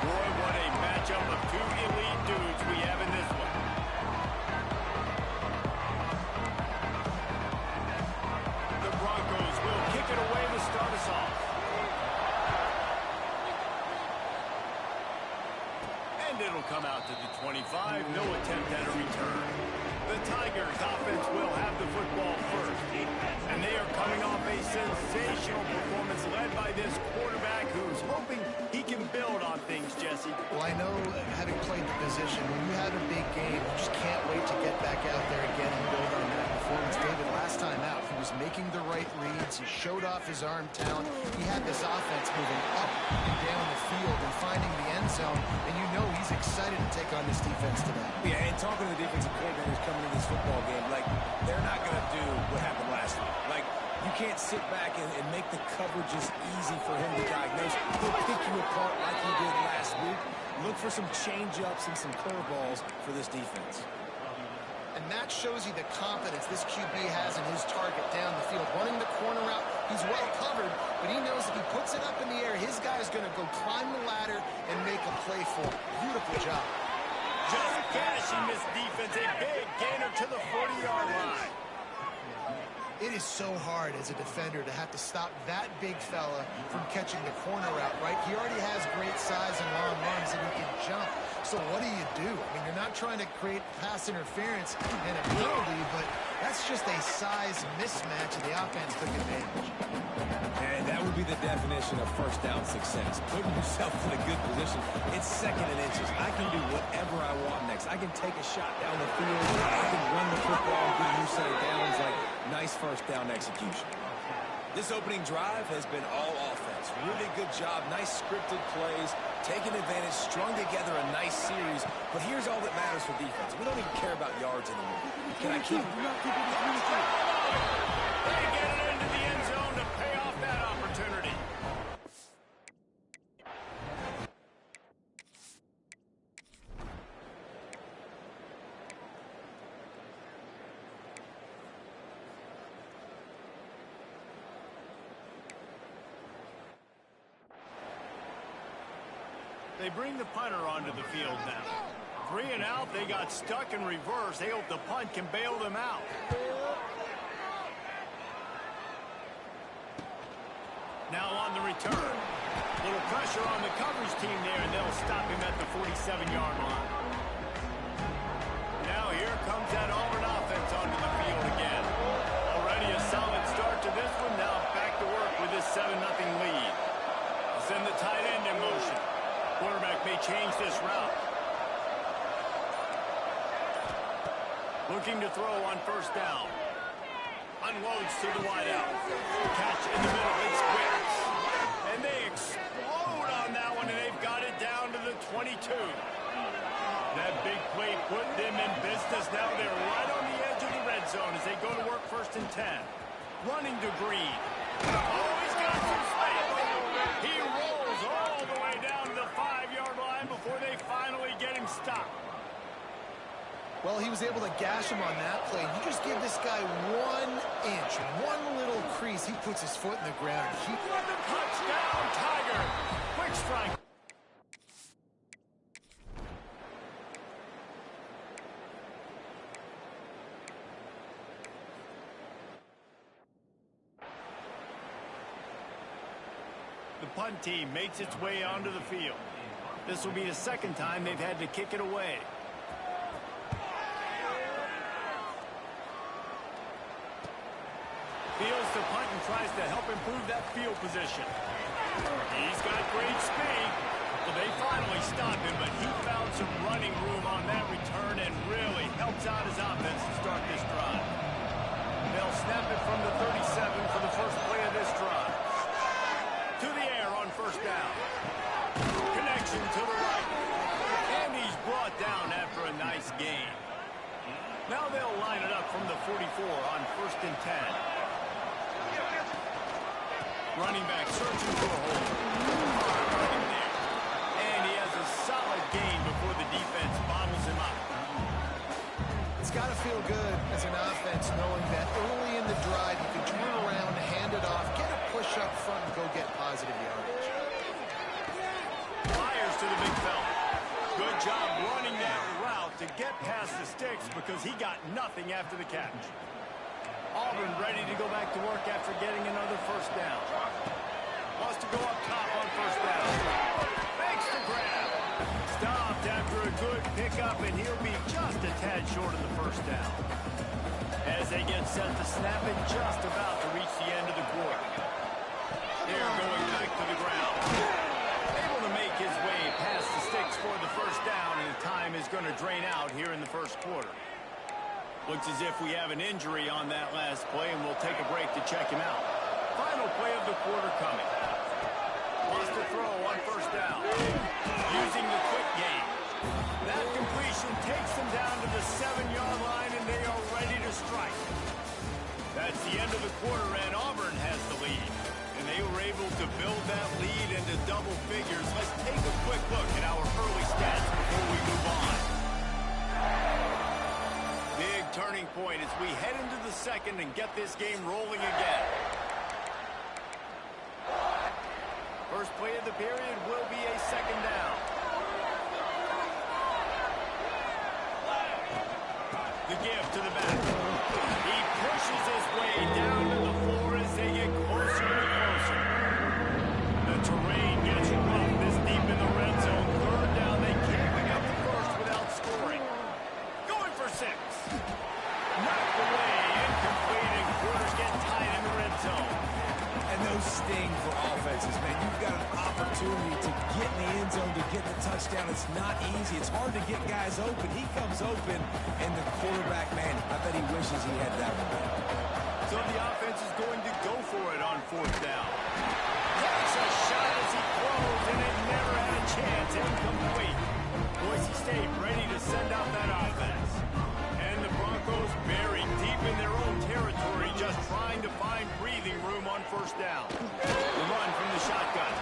Boy, what a matchup of two elite dudes we have in this one. The Broncos will kick it away to start us off. And it'll come out to the 25. No attempt at a return. The Tigers offense will have the football first. And they are coming off a sensational performance led by this quarterback who's hoping he can build on things, Jesse. Well, I know, having played the position, when you have a big game, you just can't wait to get back out there again and build on that performance. David, last time out, he was making the right reads. He showed off his arm talent. He had this offense moving up and down the field and finding the end zone. And you know he's excited to take on this defense today. Yeah, and talking to the defensive coordinators coming into this football game, like, they're not going to do what happened last week. Like, you can't sit back and make the coverages easy for him to diagnose. He'll pick you apart like he did last week. Look for some change-ups and some curveballs for this defense. And that shows you the confidence this QB has in his target down the field. Running the corner out, he's well covered, but he knows if he puts it up in the air, his guy's going to go climb the ladder and make a play for him. Beautiful job. Just gashing this defense, a big gainer to the 40-yard line. It is so hard as a defender to have to stop that big fella from catching the corner out, right? He already has great size and long arms, and he can jump. So what do? I mean, you're not trying to create pass interference and a penalty, but that's just a size mismatch, and the offense took advantage. And that would be the definition of first down success. Putting yourself in a good position. It's second and inches. I can do whatever I want next. I can take a shot down the field. I can run the football and get a new set of downs. Like, nice first down execution. This opening drive has been all offense. Really good job. Nice scripted plays. Taking advantage. Strung together a nice series. But here's all that matters for defense. We don't even care about yards anymore. Can I keep... They get it into the end zone to pay off that opportunity. They bring the punter onto the field now. 3 and out, they got stuck in reverse. They hope the punt can bail them out. Now on the return. Little pressure on the coverage team there, and they'll stop him at the 47-yard line. Now here comes that Auburn offense onto the field again. Already a solid start to this one. Now back to work with this 7-0 lead. They'll send the tight end in motion. Quarterback may change this route. Looking to throw on first down. Unloads to the wideout. Catch in the middle. It's quick. And they explode on that one, and they've got it down to the 22. That big play put them in business. Now they're right on the edge of the red zone as they go to work first and 10. Running to Green. Oh, he's got some space. He rolls all the way down to the 5-yard line before they finally get him stopped. Well, he was able to gash him on that play. You just give this guy 1 inch, one little crease, he puts his foot in the ground. Touchdown, Tiger! Quick strike. The punt team makes its way onto the field. This will be the second time they've had to kick it away. Fields to punt and tries to help improve that field position. He's got great speed. Well, they finally stopped him, but he found some running room on that return and really helps out his offense to start this drive. They'll snap it from the 37 for the first play of this drive. To the air on first down. Connection to the right. And he's brought down after a nice gain. Now they'll line it up from the 44 on first and 10. Running back searching for a hole. And he has a solid gain before the defense bottles him up. It's got to feel good as an offense knowing that early in the drive you can turn around, hand it off, get a push up front, and go get positive yardage. Fires to the big job running that route to get past the sticks because he got nothing after the catch. Auburn ready to go back to work after getting another first down. Wants to go up top on first down. Makes the grab. Stopped after a good pickup, and he'll be just a tad short of the first down. As they get set to snap it, just about to reach the end of the quarter. They're going back to the ground. Able to make his way past the sticks for the first down, and the time is going to drain out here in the first quarter. Looks as if we have an injury on that last play, and we'll take a break to check him out. Final play of the quarter coming. Wants to throw on first down. Using the quick game. That completion takes them down to the 7-yard line, and they are ready to strike. That's the end of the quarter, and Auburn has the lead. And they were able to build that lead into double figures. Let's take a quick look at our early stats before we move on. Big turning point as we head into the second and get this game rolling again. First play of the period will be a second down. The give to the back. He pushes his way down to the floor as they get closer and closer. The terrain gets rough this deep in the red zone. Third down, they can't pick up the first without scoring. Going for 6. Knocked away, incomplete, and quarters get tight in the red zone. And those sting for offenses, man. You've got an opportunity to get in the end zone, to get the touchdown. It's not easy. It's hard to get guys open. He comes open, and the quarterback, man, I bet he wishes he had that one. So the offense is going to go for it on fourth down. Takes a shot as he throws, and it never had a chance. Incomplete. Boise State ready to send out that offense. And the Broncos buried deep in their own territory, just trying to find breathing room on first down. The run from the shotgun.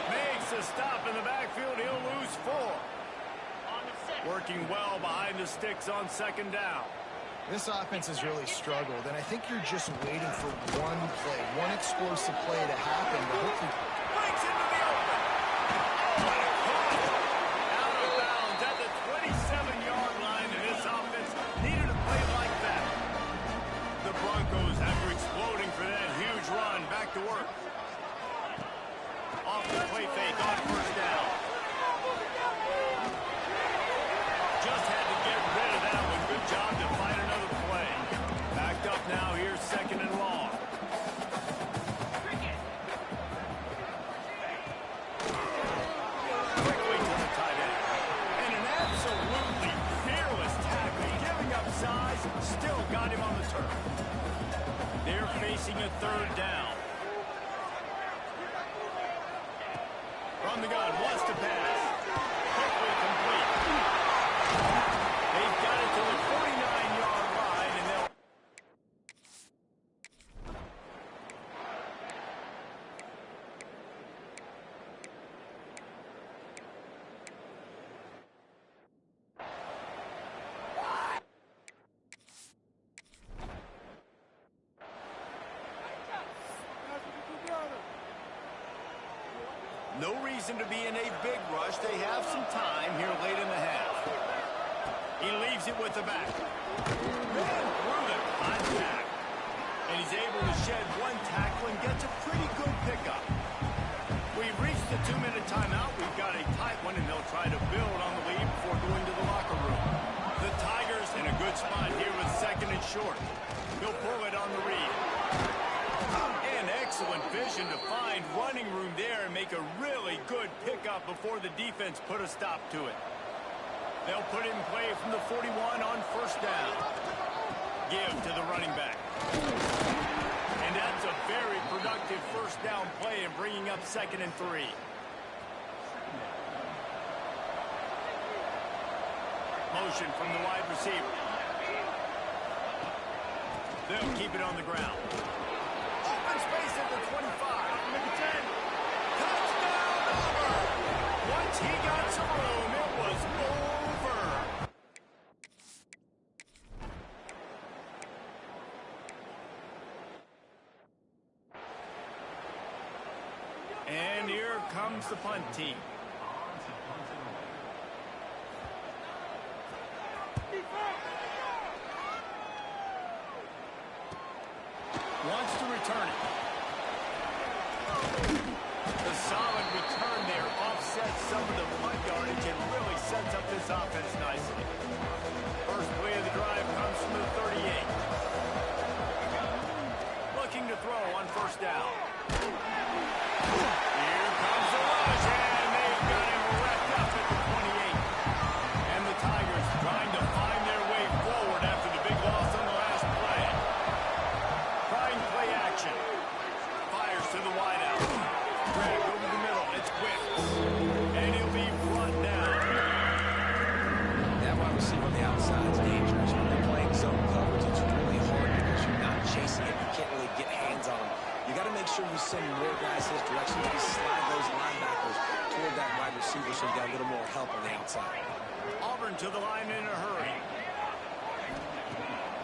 Makes a stop in the backfield. He'll lose 4. Working well behind the sticks on second down. This offense has really struggled, and I think you're just waiting for one play, one explosive play to happen to hopefully... Breaks into the open. What a call. Out of bounds at the 27-yard line, and this offense needed a play like that. The Broncos, after exploding for that huge run, back to work. Off the play fake on first down. Just had to get rid of that one. Good job to find another play. Backed up now. Here's second and long. Quickly to the tight end. And an absolutely fearless tackle. Giving up size, still got him on the turf. They're facing a third down. From the gun, wants to pass. Quickly complete. They've got it to the 49-yard line, and they'll... No reason to be in a big rush. They have some time here late in the half. He leaves it with the back. Ran through the contact. And he's able to shed one tackle and gets a pretty good pickup. We've reached the 2-minute timeout. We've got a tight one, and they'll try to build on the lead before going to the locker room. The Tigers in a good spot here with second and short. He'll pull it on the read. And excellent vision to find running room there and make a really good pickup before the defense put a stop to it. They'll put it in play from the 41 on first down. Give to the running back. And that's a very productive first down play and bringing up second and 3. Motion from the wide receiver. They'll keep it on the ground. Open space at the 25. Make it 10. Touchdown, Auburn! Once he got some room, it was over. And here comes the punt team. Wants to return it. The solid return there offsets some of the punt yardage and really sets up this offense nicely. First play of the drive comes from the 38. Looking to throw on first down. Here comes the rush, and they've got him wrapped up at the 28. And the Tigers trying to find their way forward after the big loss on the last play. Trying play action. Fires to the wideout. Drag over the middle. It's quick. And he'll be brought down. That wide receiver on the outside is dangerous. When they're playing zone coverage, it's really hard because you're not chasing it. You can't really get hands on him. You got to make sure you send more guys his direction. Maybe slide those linebackers toward that wide receiver so you got a little more help on the outside. Auburn to the line in a hurry.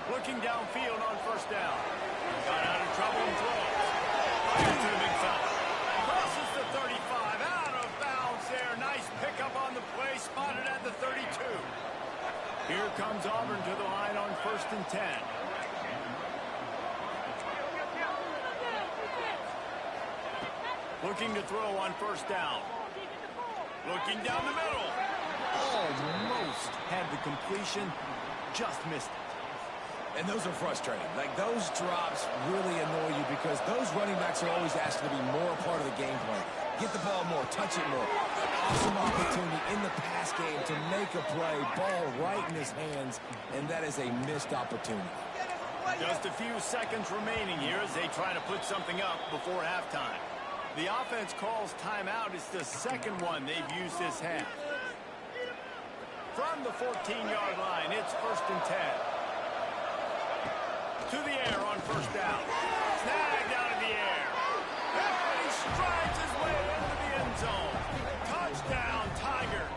Looking downfield on first down. Got out of trouble and throws. Fires to the big fella. Crosses the 35. Out of bounds there. Nice pickup on the play. Spotted at the 32. Here comes Auburn to the line on 1st and 10. Looking to throw on first down. Looking down the middle. Almost had the completion. Just missed it. And those are frustrating. Like, those drops really annoy you because those running backs are always asked to be more a part of the game plan. Get the ball more, touch it more. An awesome opportunity in the pass game to make a play, ball right in his hands, and that is a missed opportunity. Just a few seconds remaining here as they try to put something up before halftime. The offense calls timeout. It's the second one they've used this half. From the 14-yard line, it's 1st and 10. To the air on first down. Snagged out of the air. And he strides his way into the end zone. Touchdown, Tigers.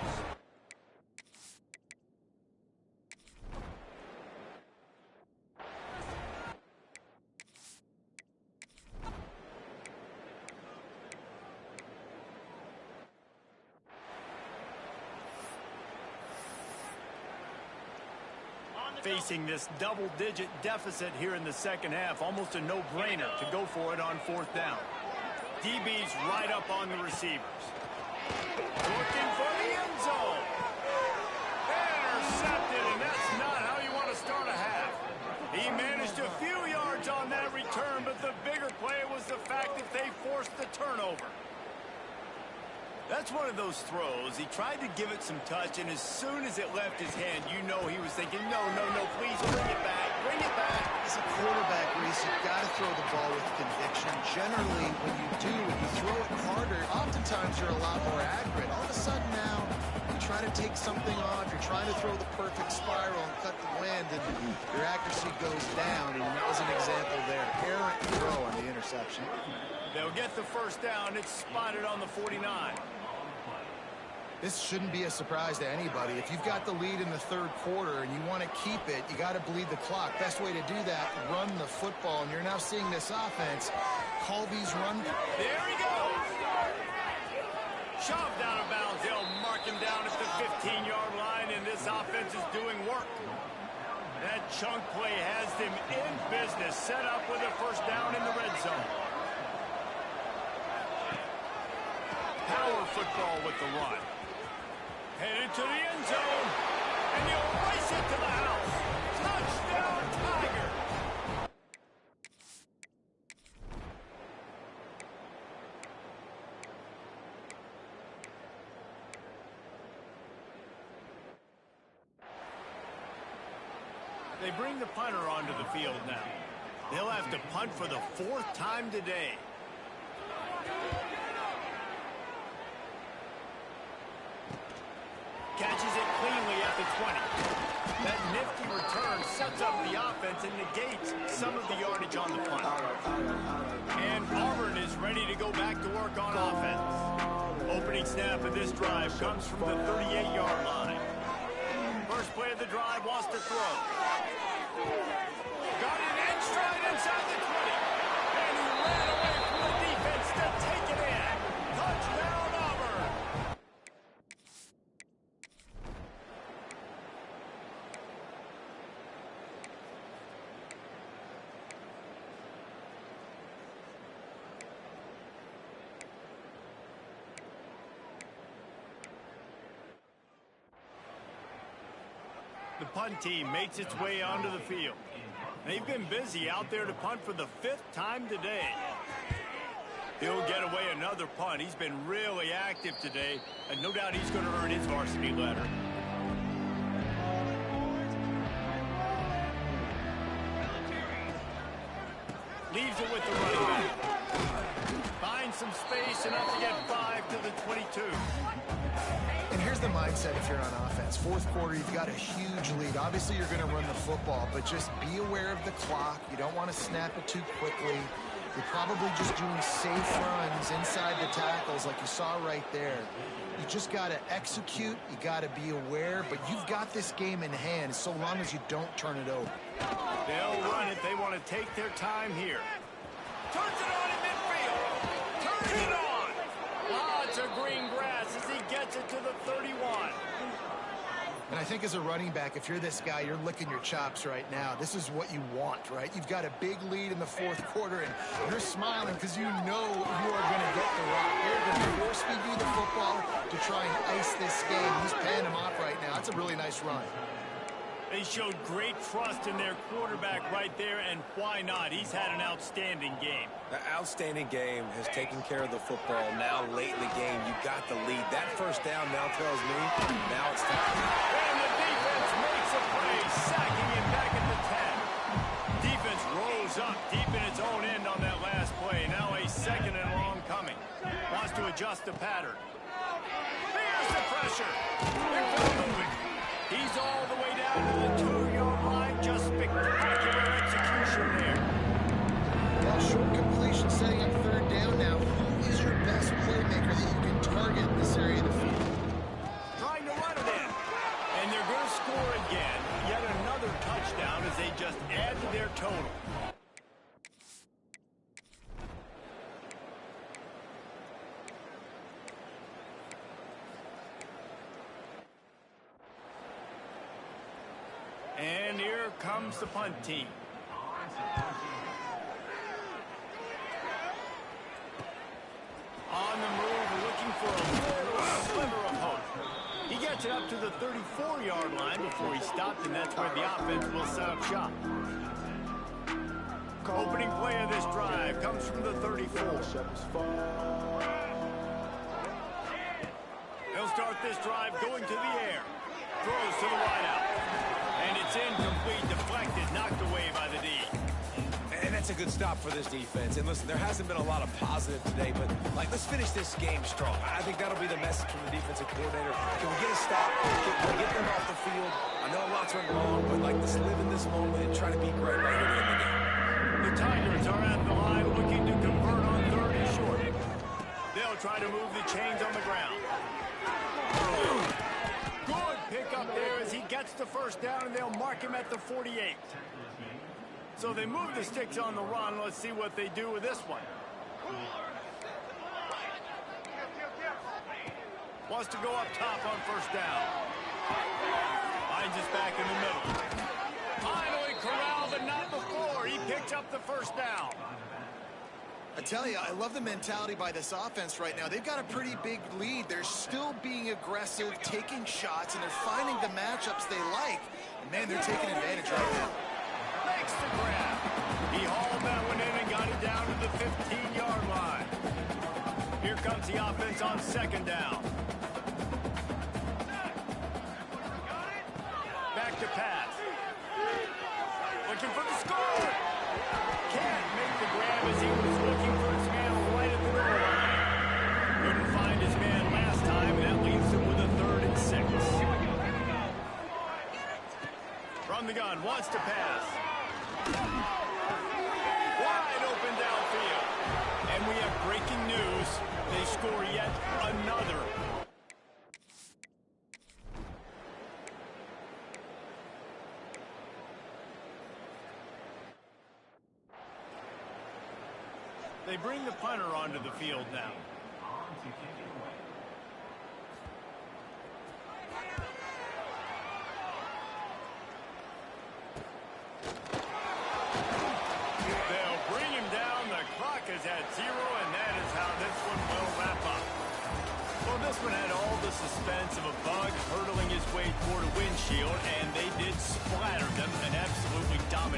Facing this double-digit deficit here in the second half, almost a no-brainer to go for it on 4th down. DB's right up on the receivers. Looking for the end zone. Intercepted, and that's not how you want to start a half. He managed a few yards on that return, but the bigger play was the fact that they forced the turnover. That's one of those throws. He tried to give it some touch, and as soon as it left his hand, you know he was thinking, no, please bring it back, bring it back. As a quarterback, Reese, you've got to throw the ball with conviction. Generally, when you do, when you throw it harder, oftentimes you're a lot more accurate. All of a sudden now, you try to take something off, you're trying to throw the perfect spiral and cut the wind, and your accuracy goes down, and that was an example there. Errant throw on the interception. They'll get the first down. It's spotted on the 49. This shouldn't be a surprise to anybody. If you've got the lead in the 3rd quarter and you want to keep it, you got to bleed the clock. Best way to do that, run the football. And you're now seeing this offense call these run. There he goes. Shoved out of bounds. They'll mark him down at the 15-yard line, and this offense is doing work. That chunk play has them in business, set up with a first down in the red zone. Power football with the run. Headed to the end zone, and he'll race it to the house. Touchdown, Tiger. They bring the punter onto the field now. They'll have to punt for the 4th time today. Catches it cleanly at the 20. That nifty return sets up the offense and negates some of the yardage on the punt. And Auburn is ready to go back to work on offense. Opening snap of this drive comes from the 38-yard line. First play of the drive wants to throw. Got it in stride inside the 20. And he ran away from the defense to take it in. Touchdown, Auburn. The punt team makes its way onto the field. They've been busy out there to punt for the 5th time today. He'll get away another punt. He's been really active today, and no doubt he's going to earn his varsity letter. Leaves it with the running back. Finds some space, enough to get 5 to the 22. And here's the mindset if you're on offense. 4th quarter, you've got a huge lead. Obviously, you're going to run the football, but just be aware of the clock. You don't want to snap it too quickly. You're probably just doing safe runs inside the tackles like you saw right there. You just got to execute. You got to be aware, but you've got this game in hand so long as you don't turn it over. They'll run it. They want to take their time here. Turns it on in midfield. Turns it on. Lots of green grass as he gets it to the 31. And I think as a running back, if you're this guy, you're licking your chops right now. This is what you want, right? You've got a big lead in the 4th quarter, and you're smiling because you know you are going to get the rock. You're going to force-feed you the football to try and ice this game. He's paying him off right now. That's a really nice run. They showed great trust in their quarterback right there, and why not? He's had an outstanding game. The outstanding game has taken care of the football. Now, late in the game, you got the lead. That first down now tells me now it's time. And the defense makes a play, sacking him back at the 10. Defense rolls up deep in its own end on that last play. Now a 2nd and long coming. Wants to adjust the pattern. There's the pressure. They're still moving. He's all the way down to the 2-yard line. Just spectacular execution there. Well, short completion setting up 3rd down now. Who is your best playmaker that you can target in this area of the field? Trying to run it in. And they're going to score again. Yet another touchdown as they just add to their total. And here comes the punt team. On the move, looking for a sliver of hope. He gets it up to the 34-yard line before he stopped, and that's where the offense will set up shop. Opening play of this drive comes from the 34. He'll start this drive going to the air. Throws to the wideout. And it's incomplete, deflected, knocked away by the D. And that's a good stop for this defense. And listen, there hasn't been a lot of positive today, but, let's finish this game strong. I think that'll be the message from the defensive coordinator. Can we get a stop? Can we get them off the field? I know lots went wrong, but, let's live in this moment and try to be great right here in the game. The Tigers are at the line looking to convert on 3rd and short. They'll try to move the chains on the ground. Good pick up there as he gets the 1st down, and they'll mark him at the 48. So they move the sticks on the run. Let's see what they do with this one. Wants to go up top on 1st down. Finds his back in the middle. Finally corralled, but not before. He picks up the 1st down. I tell you, I love the mentality by this offense right now. They've got a pretty big lead. They're still being aggressive, taking shots, and they're finding the matchups they like. And man, they're taking advantage right now. Makes the grab. He hauled that one in and got it down to the 15-yard line. Here comes the offense on 2nd down. Back to pass. Looking for the score. Can't make the grab as he was looking for his man right at the goal line. Couldn't find his man last time, and that leaves him with a 3rd and 6. From the gun, wants to pass. Wide open downfield. And we have breaking news. They score yet another. They bring the punter onto the field now. They'll bring him down. The clock is at 0, and that is how this one will wrap up. Well, this one had all the suspense of a bug hurtling his way way toward a windshield, and they did splatter them and absolutely dominate.